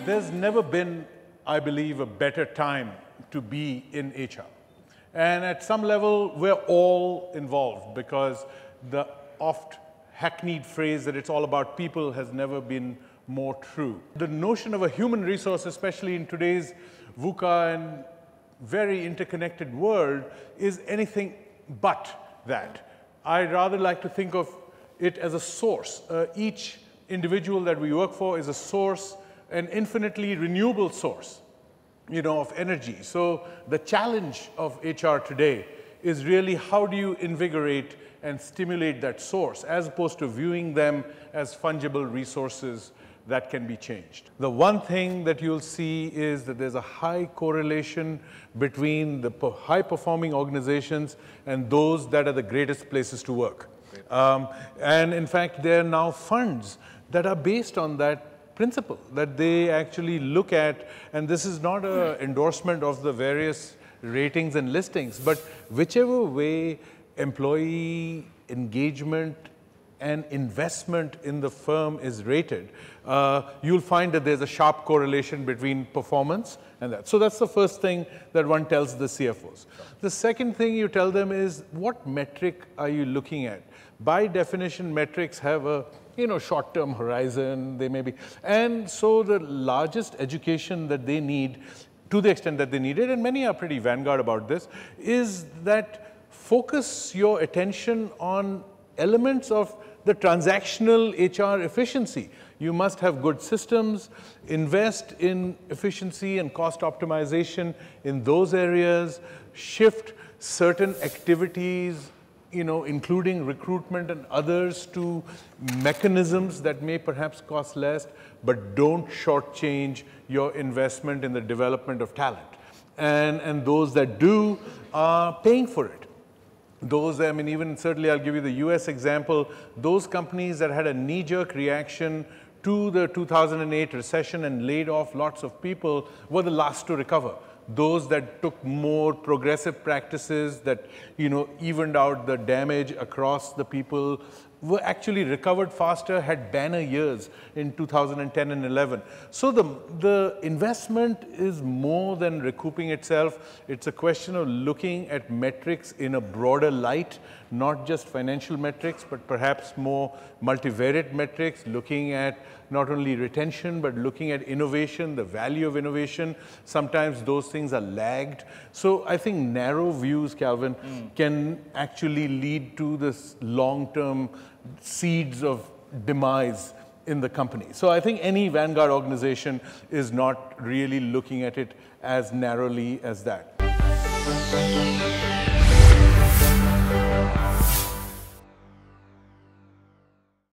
There's never been, I believe, a better time to be in HR. And at some level, we're all involved because the oft hackneyed phrase that it's all about people has never been more true. The notion of a human resource, especially in today's VUCA and very interconnected world, is anything but that. I rather like to think of it as a source. Each individual that we work for is a source, an infinitely renewable source, of energy. So the challenge of HR today is really how do you invigorate and stimulate that source as opposed to viewing them as fungible resources that can be changed. The one thing that you'll see is that there's a high correlation between the high-performing organizations and those that are the greatest places to work. And in fact, there are now funds that are based on that principle, that they actually look at, and this is not an endorsement of the various ratings and listings, but whichever way employee engagement and investment in the firm is rated, you'll find that there's a sharp correlation between performance and that. So that's the first thing that one tells the CFOs. The second thing you tell them is, what metric are you looking at? By definition, metrics have a short-term horizon, they may be. And so the largest education that they need, to the extent that they need it, and many are pretty vanguard about this, is that focus your attention on elements of the transactional HR efficiency. You must have good systems, invest in efficiency and cost optimization in those areas, shift certain activities, including recruitment and others, to mechanisms that may perhaps cost less, but don't shortchange your investment in the development of talent. And those that do are paying for it. Those, even certainly I'll give you the US example, those companies that had a knee-jerk reaction to the 2008 recession and laid off lots of people were the last to recover. Those that took more progressive practices that, evened out the damage across the people were actually recovered faster, had banner years in 2010 and 11. So the investment is more than recouping itself. It's a question of looking at metrics in a broader light, not just financial metrics, but perhaps more multivariate metrics, looking at not only retention, but looking at innovation, the value of innovation. Sometimes those things are lagged. So I think narrow views, Calvin, can actually lead to this long-term seeds of demise in the company. So I think any vanguard organization is not really looking at it as narrowly as that.